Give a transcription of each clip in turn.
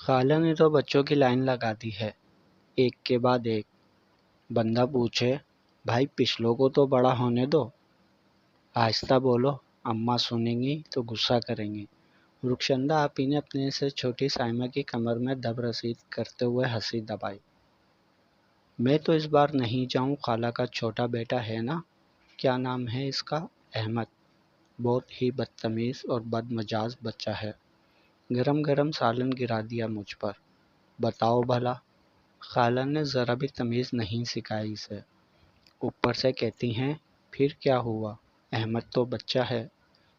خالہ نے تو بچوں کی لائن لگا دی ہے، ایک کے بعد ایک۔ بندہ پوچھے، بھائی پچھلوں کو تو بڑا ہونے دو، آہستہ بولو، اماں سنیں گی تو غصہ کریں گی۔ رخشندہ آپی نے اپنے سے چھوٹی سائمہ کی کمر میں دب رسید کرتے ہوئے ہنسی دبائی۔ میں تو اس بار نہیں جاؤں، خالہ کا چھوٹا بیٹا ہے نا، کیا نام ہے اس کا، احمد، بہت ہی بدتمیز اور بدمزاج بچہ ہے۔ گرم گرم سالن گرا دیا مجھ پر۔ بتاؤ بھلا، خالہ نے ذرا بھی تمیز نہیں سکھائی اسے، اوپر سے کہتی ہیں پھر کیا ہوا، احمد تو بچہ ہے۔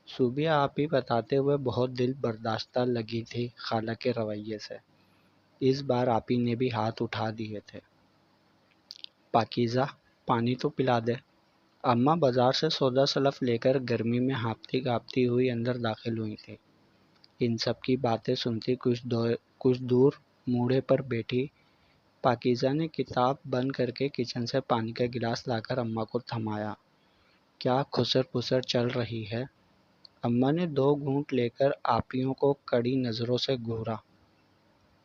صوبیہ آپی بتاتے ہوئے بہت دل برداشتہ لگی تھی خالہ کے رویے سے۔ اس بار آپی نے بھی ہاتھ اٹھا دیے تھے۔ پاکیزہ، پانی تو پلا دے۔ اماں بازار سے سودا سلف لے کر گرمی میں ہانپتی کانپتی ہوئی اندر داخل ہوئی تھی۔ ان سب کی باتیں سنتی کچھ دور موڑے پر بیٹھی پاکیزہ نے کتاب بند کر کے کچن سے پانی کا گلاس لا کر اماں کو تھمایا۔ کیا خسر پسر چل رہی ہے؟ اماں نے 2 گھونٹ لے کر آپیوں کو کڑی نظروں سے گھورا۔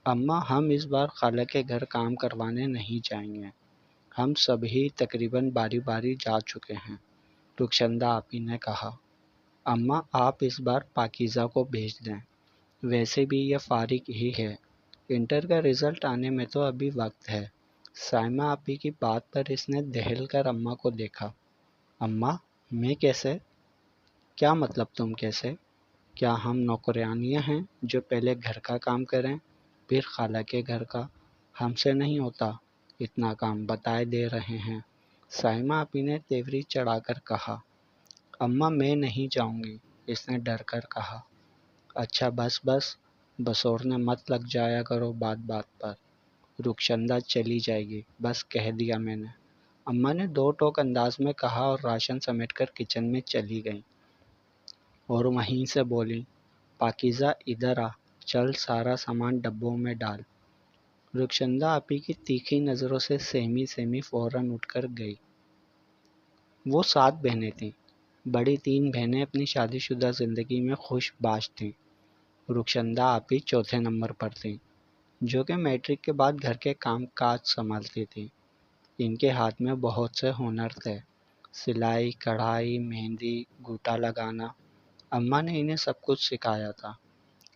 اماں، ہم اس بار خالہ کے گھر کام کروانے نہیں جائیں گے، ہم سب ہی تقریباً باری باری جا چکے ہیں، رخشندہ آپی نے کہا۔ اماں، آپ اس بار پاکیزہ کو بھیج دیں، ویسے بھی یہ فارغ ہی ہے، انٹر کا رزلٹ آنے میں تو ابھی وقت ہے۔ سائمہ آپی کی بات پر اس نے دہل کر اماں کو دیکھا۔ اماں، میں کیسے؟ کیا مطلب تم کیسے؟ کیا ہم نوکرانیاں ہیں جو پہلے گھر کا کام کریں پھر خالہ کے گھر کا؟ ہم سے نہیں ہوتا اتنا کام، بتائے دے رہے ہیں، سائمہ آپی نے تیوری چڑھا کر کہا۔ اماں، میں نہیں جاؤں گی، اس نے ڈر کر کہا۔ اچھا بس بس، بسورنے مت لگ جایا کرو بات بات پر، رخشندہ چلی جائے گی، بس کہہ دیا میں نے، اماں نے 2 ٹوک انداز میں کہا اور راشن سمیٹ کر کچن میں چلی گئیں، اور وہیں سے بولی، پاکیزہ ادھر آ، چل سارا سامان ڈبوں میں ڈال۔ رخشندہ آپی کی تیکھی نظروں سے سہمی فوراً اٹھ کر گئی۔ وہ 7 بہنیں تھیں، بڑی 3 بہنیں اپنی شادی شدہ زندگی میں خوش باش تھیں، رخشندہ آپی چوتھے نمبر پر تھیں، جو کہ میٹرک کے بعد گھر کے کام کاج سنبھالتی تھیں۔ ان کے ہاتھ میں بہت سے ہنر تھے، سلائی، کڑھائی، مہندی، گوٹا لگانا، اماں نے انہیں سب کچھ سکھایا تھا۔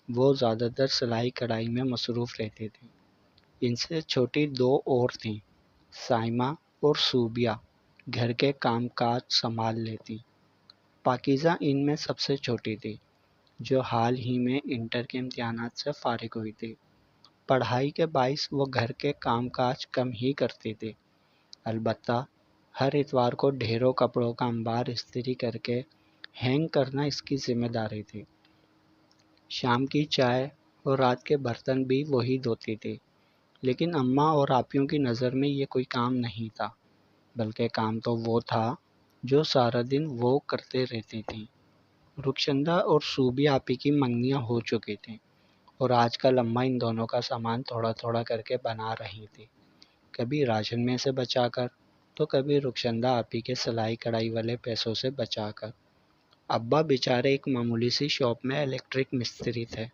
وہ زیادہ تر سلائی کڑھائی میں مصروف رہتی تھیں۔ ان سے چھوٹی 2 اور تھیں، سائمہ اور صوبیہ، گھر کے کام کاج سنبھال لیتی۔ پاکیزہ ان میں سب سے چھوٹی تھی، جو حال ہی میں انٹر کے امتحانات سے فارغ ہوئی تھی۔ پڑھائی کے باعث وہ گھر کے کام کاج کم ہی کرتی تھی، البتہ ہر اتوار کو ڈھیروں کپڑوں کا انبار استری کر کے ہینگ کرنا اس کی ذمہ داری تھی۔ شام کی چائے اور رات کے برتن بھی وہی دھوتی تھی، لیکن اماں اور آپیوں کی نظر میں یہ کوئی کام نہیں تھا، بلکہ کام تو وہ تھا جو سارا دن وہ کرتے رہتی تھیں۔ رخشندہ اور صوبیہ آپی کی منگنیاں ہو چکی تھیں، اور آج کل اماں ان دونوں کا سامان تھوڑا تھوڑا کر کے بنا رہی تھی، کبھی راشن میں سے بچا کر تو کبھی رخشندہ آپی کے سلائی کڑھائی والے پیسوں سے بچا کر۔ ابا بیچارے ایک معمولی سی شاپ میں الیکٹرک مستری تھے،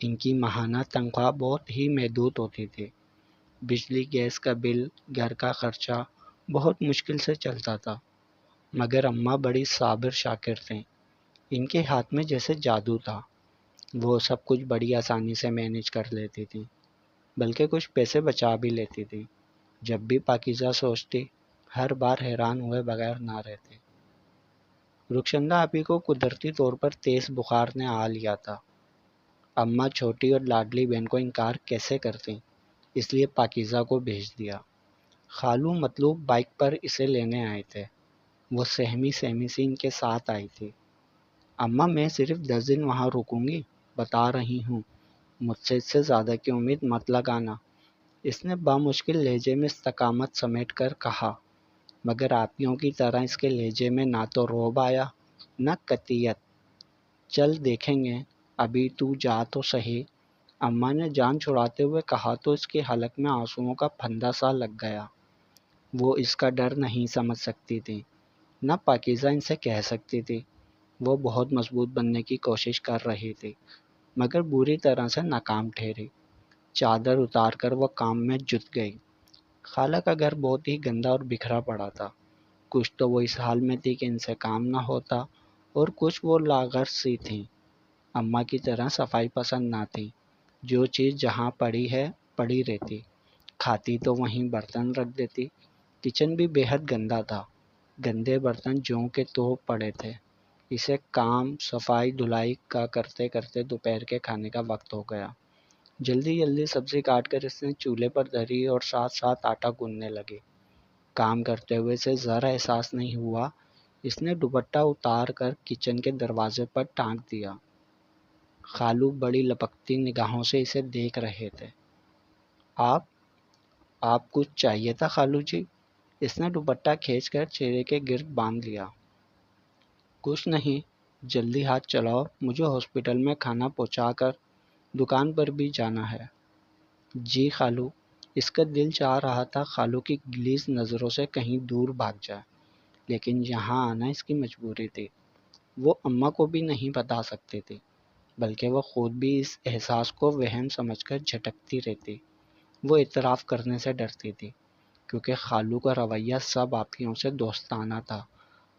ان کی ماہانہ تنخواہ بہت ہی محدود ہوتی تھی، بجلی گیس کا بل، گھر کا خرچہ بہت مشکل سے چلتا تھا، مگر اماں بڑی صابر شاکر تھیں، ان کے ہاتھ میں جیسے جادو تھا، وہ سب کچھ بڑی آسانی سے مینیج کر لیتی تھی، بلکہ کچھ پیسے بچا بھی لیتی تھی۔ جب بھی پاکیزہ سوچتی، ہر بار حیران ہوئے بغیر نہ رہتے۔ رخشندہ آپی کو قدرتی طور پر تیز بخار نے آ لیا تھا۔ اماں چھوٹی اور لاڈلی بہن کو انکار کیسے کرتی، اس لیے پاکیزہ کو بھیج دیا۔ خالو مطلوب بائک پر اسے لینے آئے تھے، وہ سہمی سی ان کے ساتھ آئی تھی۔ اماں، میں صرف 10 دن وہاں رکوں گی، بتا رہی ہوں، مجھ سے اس سے زیادہ کی امید مت لگانا، اس نے بامشکل لہجے میں استقامت سمیٹ کر کہا، مگر آپیوں کی طرح اس کے لہجے میں نہ تو رعب آیا نہ قطعیت۔ چل دیکھیں گے، ابھی تو جا تو صحیح، اماں نے جان چھڑاتے ہوئے کہا تو اس کے حلق میں آنسوؤں کا پھندا سا لگ گیا۔ وہ اس کا ڈر نہیں سمجھ سکتی تھی، نہ پاکیزہ ان سے کہہ سکتی تھی۔ وہ بہت مضبوط بننے کی کوشش کر رہی تھی، مگر بری طرح سے ناکام ٹھہری۔ چادر اتار کر وہ کام میں جت گئی۔ خالہ کا گھر بہت ہی گندا اور بکھرا پڑا تھا۔ کچھ تو وہ اس حال میں تھی کہ ان سے کام نہ ہوتا، اور کچھ وہ لاغر سی تھیں۔ اماں کی طرح صفائی پسند نہ تھی، جو چیز جہاں پڑی ہے پڑی رہتی، کھاتی تو وہیں برتن رکھ دیتی۔ کچن بھی بے حد گندا تھا، گندے برتن جوں کے تو پڑے تھے۔ اسے کام صفائی دھلائی کا کرتے کرتے دوپہر کے کھانے کا وقت ہو گیا۔ جلدی جلدی سبزی کاٹ کر اس نے چولہے پر دھری اور ساتھ ساتھ آٹا گوندنے لگی۔ کام کرتے ہوئے اسے ذرا احساس نہیں ہوا۔ اس نے دوپٹہ اتار کر کچن کے دروازے پر ٹانگ دیا۔ خالو بڑی لپکتی نگاہوں سے اسے دیکھ رہے تھے۔ آپ کچھ چاہیے تھا خالو جی؟ اس نے دوپٹہ کھینچ کر چہرے کے گرد باندھ لیا۔ کچھ نہیں، جلدی ہاتھ چلاؤ، مجھے ہاسپٹل میں کھانا پہنچا کر دکان پر بھی جانا ہے۔ جی خالو۔ اس کا دل چاہ رہا تھا خالو کی گلیز نظروں سے کہیں دور بھاگ جائے، لیکن یہاں آنا اس کی مجبوری تھی۔ وہ اماں کو بھی نہیں بتا سکتی تھی، بلکہ وہ خود بھی اس احساس کو وہم سمجھ کر جھٹکتی رہتی۔ وہ اعتراف کرنے سے ڈرتی تھی، کیونکہ خالو کا رویہ سب آپیوں سے دوستانہ تھا۔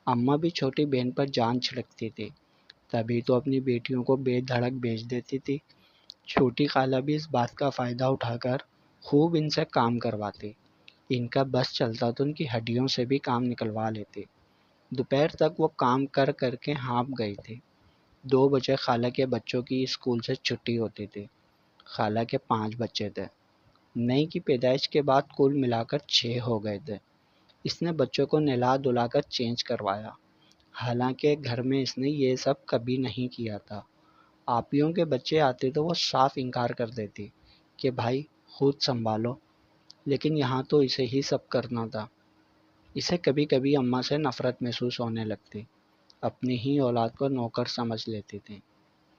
اماں بھی چھوٹی بہن پر جان چھڑکتی تھی، تبھی تو اپنی بیٹیوں کو بے دھڑک بھیج دیتی تھی۔ چھوٹی خالہ بھی اس بات کا فائدہ اٹھا کر خوب ان سے کام کرواتی۔ ان کا بس چلتا تو ان کی ہڈیوں سے بھی کام نکلوا لیتی۔ دوپہر تک وہ کام کر کر کے ہانپ گئی تھی۔ 2 بجے خالہ کے بچوں کی اسکول سے چھٹی ہوتی تھی۔ خالہ کے 5 بچے تھے۔ نئی کی پیدائش کے بعد کل ملا کر 6 ہو گئے تھے۔ اس نے بچوں کو نہلا دھلا کر چینج کروایا، حالانکہ گھر میں اس نے یہ سب کبھی نہیں کیا تھا۔ آپیوں کے بچے آتے تو وہ صاف انکار کر دیتی کہ بھائی خود سنبھالو، لیکن یہاں تو اسے ہی سب کرنا تھا۔ اسے کبھی کبھی اماں سے نفرت محسوس ہونے لگتی، اپنی ہی اولاد کو نوکر سمجھ لیتی تھی۔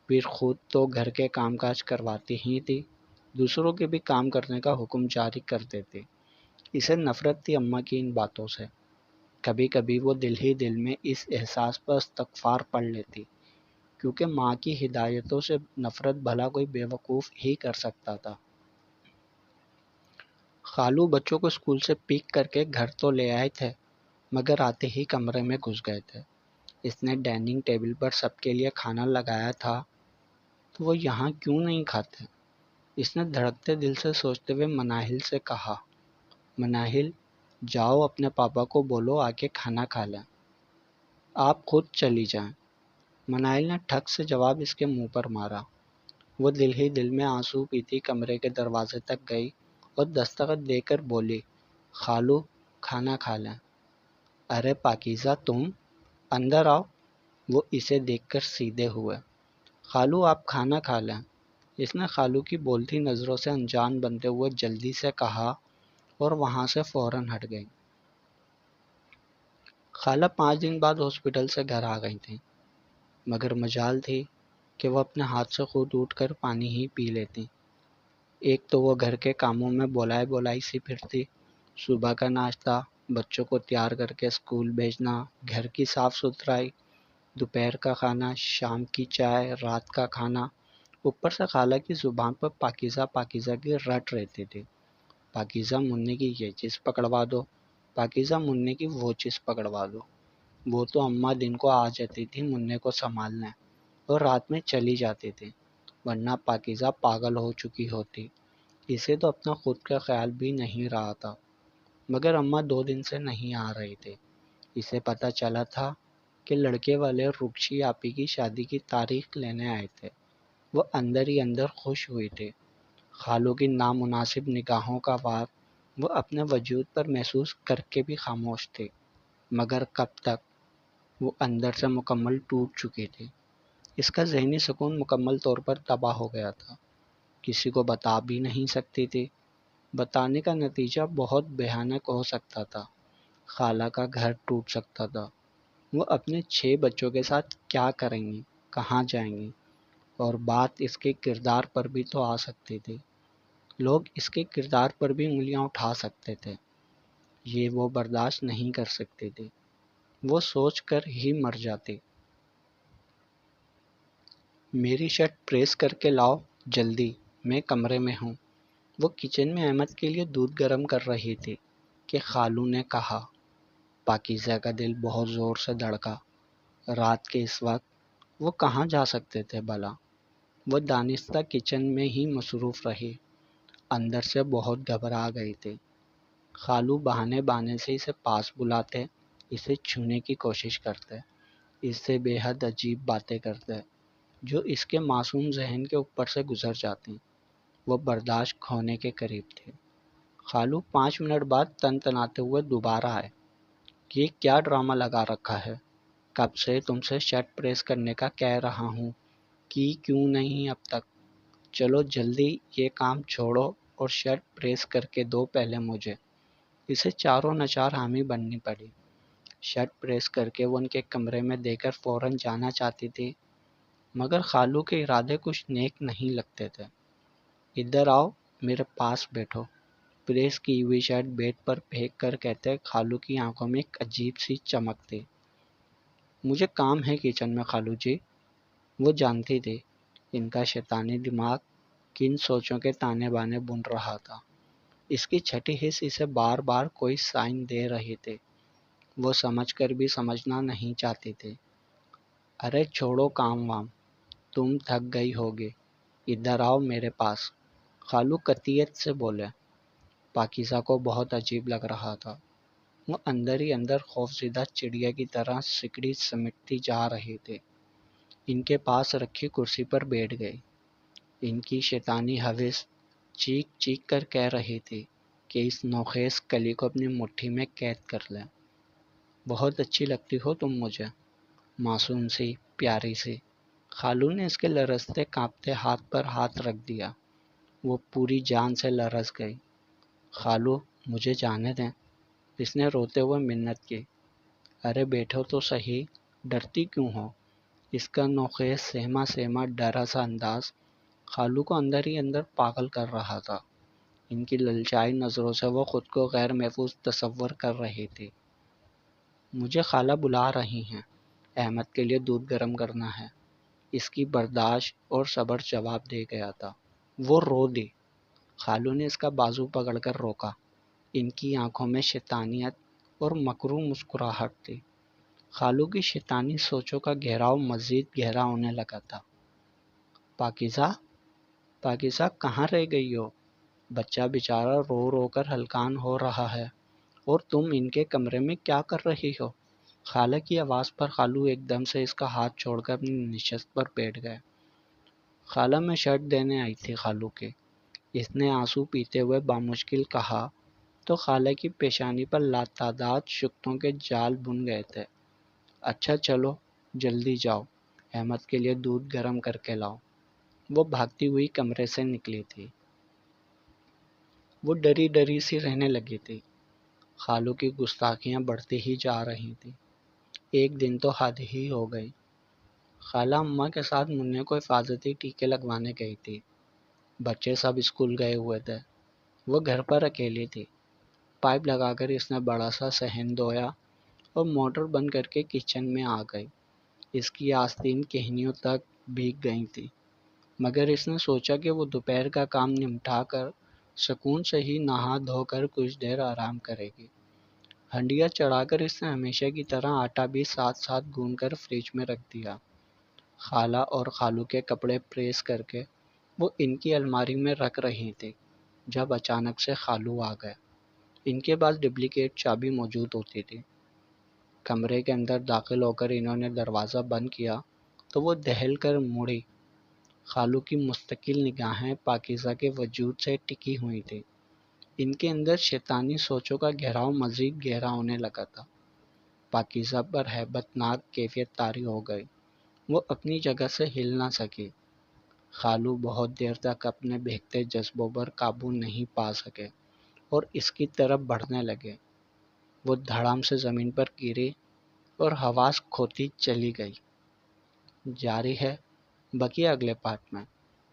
پھر خود تو گھر کے کام کاج کرواتی ہی تھی، دوسروں کے بھی کام کرنے کا حکم جاری کر دیتی۔ اسے نفرت تھی اماں کی ان باتوں سے۔ کبھی کبھی وہ دل ہی دل میں اس احساس پر استغفار پڑھ لیتی، کیونکہ ماں کی ہدایتوں سے نفرت بھلا کوئی بیوقوف ہی کر سکتا تھا۔ خالو بچوں کو اسکول سے پک کر کے گھر تو لے آئے تھے، مگر آتے ہی کمرے میں گھس گئے تھے۔ اس نے ڈائننگ ٹیبل پر سب کے لیے کھانا لگایا تھا، تو وہ یہاں کیوں نہیں کھاتے؟ اس نے دھڑکتے دل سے سوچتے ہوئے مناہل سے کہا۔ مناہل، جاؤ اپنے پاپا کو بولو آ کے کھانا کھا لیں، آپ خود چلی جائیں۔ مناہل نے ٹھک سے جواب اس کے منہ پر مارا۔ وہ دل ہی دل میں آنسو پیتی کمرے کے دروازے تک گئی اور دستخط دے کر بولی، خالو کھانا کھا لیں۔ ارے پاکیزہ تم، اندر آؤ۔ وہ اسے دیکھ کر سیدھے ہوئے۔ خالو آپ کھانا کھا لیں، اس نے خالو کی بولتی نظروں سے انجان بنتے ہوئے جلدی سے کہا اور وہاں سے فوراً ہٹ گئی۔ خالہ 5 دن بعد ہاسپٹل سے گھر آ گئی تھیں، مگر مجال تھی کہ وہ اپنے ہاتھ سے خود اٹھ کر پانی ہی پی لیتی۔ ایک تو وہ گھر کے کاموں میں بولائی سی پھرتی، صبح کا ناشتہ، بچوں کو تیار کر کے اسکول بھیجنا، گھر کی صاف ستھرائی، دوپہر کا کھانا، شام کی چائے، رات کا کھانا۔ اوپر سے خالہ کی زبان پر پاکیزہ پاکیزہ کی رٹ رہتی تھی۔ پاکیزہ مننے کی یہ چیز پکڑوا دو، پاکیزہ مننے کی وہ چیز پکڑوا دو۔ وہ تو اماں دن کو آ جاتی تھی مننے کو سنبھالنے، اور رات میں چلی جاتی تھی، ورنہ پاکیزہ پاگل ہو چکی ہوتی۔ اسے تو اپنا خود کا خیال بھی نہیں رہا تھا، مگر اماں 2 دن سے نہیں آ رہی تھی۔ اسے پتہ چلا تھا کہ لڑکے والے رکشی آپی کی شادی کی تاریخ لینے آئے تھے۔ وہ اندر ہی اندر خوش ہوئی تھی۔ خالو کی نامناسب نگاہوں کا وار وہ اپنے وجود پر محسوس کر کے بھی خاموش تھی، مگر کب تک؟ وہ اندر سے مکمل ٹوٹ چکی تھی۔ اس کا ذہنی سکون مکمل طور پر تباہ ہو گیا تھا۔ کسی کو بتا بھی نہیں سکتی تھی۔ بتانے کا نتیجہ بہت بھیانک ہو سکتا تھا۔ خالہ کا گھر ٹوٹ سکتا تھا۔ وہ اپنے 6 بچوں کے ساتھ کیا کریں گی، کہاں جائیں گی؟ اور بات اس کے کردار پر بھی تو آ سکتی تھی۔ لوگ اس کے کردار پر بھی انگلیاں اٹھا سکتے تھے۔ یہ وہ برداشت نہیں کر سکتی تھی۔ وہ سوچ کر ہی مر جاتی۔ میری شرٹ پریس کر کے لاؤ جلدی، میں کمرے میں ہوں۔ وہ کچن میں احمد کے لیے دودھ گرم کر رہی تھی کہ خالو نے کہا۔ پاکیزہ کا دل بہت زور سے دھڑکا۔ رات کے اس وقت وہ کہاں جا سکتے تھے بھلا؟ وہ دانستہ کچن میں ہی مصروف رہی، اندر سے بہت گھبرا گئی تھی۔ خالو بہانے بہانے سے اسے پاس بلاتے، اسے چھونے کی کوشش کرتے، اس سے بے حد عجیب باتیں کرتے جو اس کے معصوم ذہن کے اوپر سے گزر جاتی۔ وہ برداشت کھونے کے قریب تھی۔ خالو 5 منٹ بعد تنتناتے ہوئے دوبارہ آئے۔ یہ کیا ڈرامہ لگا رکھا ہے؟ کب سے تم سے شرٹ پریس کرنے کا کہہ رہا ہوں، کی کیوں نہیں اب تک؟ چلو جلدی یہ کام چھوڑو اور شرٹ پریس کر کے دو پہلے مجھے۔ اسے چاروں نچار حامی بننی پڑی۔ شرٹ پریس کر کے وہ ان کے کمرے میں دے کر فوراً جانا چاہتی تھی، مگر خالو کے ارادے کچھ نیک نہیں لگتے تھے۔ ادھر آؤ، میرے پاس بیٹھو، پریس کی ہوئی شرٹ بیڈ پر پھینک کر کہتے خالو کی آنکھوں میں ایک عجیب سی چمک تھی۔ مجھے کام ہے کچن میں خالو جی۔ وہ جانتی تھی ان کا شیطانی دماغ کن سوچوں کے تانے بانے بن رہا تھا۔ اس کی چھٹی حس اسے بار بار کوئی سائن دے رہی تھی، وہ سمجھ کر بھی سمجھنا نہیں چاہتی تھی۔ ارے چھوڑو کام وام، تم تھک گئی ہوگی، ادھر آؤ میرے پاس، خالو قطعیت سے بولے۔ پاکیزہ کو بہت عجیب لگ رہا تھا۔ وہ اندر ہی اندر خوفزدہ چڑیا کی طرح سکڑی سمٹتی جا رہی تھی۔ ان کے پاس رکھی کرسی پر بیٹھ گئی۔ ان کی شیطانی حوث چیخ چیخ کر کہہ رہی تھی کہ اس نوخیز کلی کو اپنی مٹھی میں قید کر لیں۔ بہت اچھی لگتی ہو تم مجھے، معصوم سی، پیاری سی۔ خالو نے اس کے لرزتے کانپتے ہاتھ پر ہاتھ رکھ دیا۔ وہ پوری جان سے لرز گئی۔ خالو مجھے جانے دیں، اس نے روتے ہوئے منت کی۔ ارے بیٹھو تو صحیح، ڈرتی کیوں ہو؟ اس کا نوخیز سہما سہما ڈرا سا انداز خالو کو اندر ہی اندر پاگل کر رہا تھا۔ ان کی للچائی نظروں سے وہ خود کو غیر محفوظ تصور کر رہی تھی۔ مجھے خالہ بلا رہی ہیں، احمد کے لیے دودھ گرم کرنا ہے، اس کی برداشت اور صبر جواب دے گیا تھا۔ وہ رو دی۔ خالو نے اس کا بازو پکڑ کر روکا۔ ان کی آنکھوں میں شیطانیت اور مکرو مسکراہٹ تھی۔ خالو کی شیطانی سوچوں کا گہراؤ مزید گہرا ہونے لگا تھا۔ پاکیزہ، پاکیزہ کہاں رہ گئی ہو؟ بچہ بیچارہ رو رو کر ہلکان ہو رہا ہے، اور تم ان کے کمرے میں کیا کر رہی ہو؟ خالہ کی آواز پر خالو ایک دم سے اس کا ہاتھ چھوڑ کر اپنی نشست پر بیٹھ گئے۔ خالہ میں شرٹ دینے آئی تھی خالو کے، اس نے آنسو پیتے ہوئے بامشکل کہا تو خالہ کی پیشانی پر لاتعداد شگفتوں کے جال بن گئے تھے۔ اچھا چلو جلدی جاؤ، احمد کے لیے دودھ گرم کر کے لاؤ۔ وہ بھاگتی ہوئی کمرے سے نکلی تھی۔ وہ ڈری ڈری سی رہنے لگی تھی۔ خالو کی گستاخیاں بڑھتی ہی جا رہی تھیں۔ ایک دن تو حد ہی ہو گئی۔ خالہ اماں کے ساتھ منع کو حفاظتی ٹیکے لگوانے گئی تھی۔ بچے سب اسکول گئے ہوئے تھے، وہ گھر پر اکیلی تھی۔ پائپ لگا کر اس نے بڑا سا صحن دھویا اور موٹر بند کر کے کچن میں آ گئی۔ اس کی آستین کہنیوں تک بھیگ گئی تھی، مگر اس نے سوچا کہ وہ دوپہر کا کام نمٹا کر سکون سے ہی نہا دھو کر کچھ دیر آرام کرے گی۔ ہنڈیا چڑھا کر اس نے ہمیشہ کی طرح آٹا بھی ساتھ ساتھ گون کر فریج میں رکھ دیا۔ خالہ اور خالو کے کپڑے پریس کر کے وہ ان کی الماری میں رکھ رہی تھی جب اچانک سے خالو آ گئے۔ ان کے پاس ڈپلیکیٹ چابی موجود ہوتی تھی۔ کمرے کے اندر داخل ہو کر انہوں نے دروازہ بند کیا تو وہ دہل کر مڑی۔ خالو کی مستقل نگاہیں پاکیزہ کے وجود سے ٹکی ہوئی تھی۔ ان کے اندر شیطانی سوچوں کا گہراؤ مزید گہرا ہونے لگا تھا۔ پاکیزہ پر ہیبت ناک کیفیت طاری ہو گئی۔ وہ اپنی جگہ سے ہل نہ سکی۔ خالو بہت دیر تک اپنے بہکتے جذبوں پر قابو نہیں پا سکے اور اس کی طرف بڑھنے لگے۔ وہ دھڑام سے زمین پر گری اور حواس کھوتی چلی گئی۔ جاری ہے بقیہ اگلے پارٹ میں۔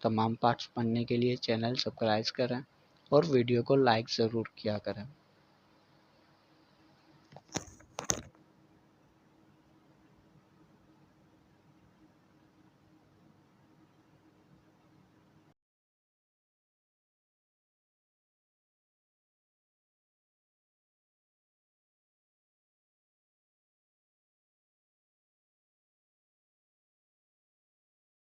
تمام پارٹس پڑھنے کے لیے چینل سبسکرائب کریں اور ویڈیو کو لائک ضرور کیا کریں۔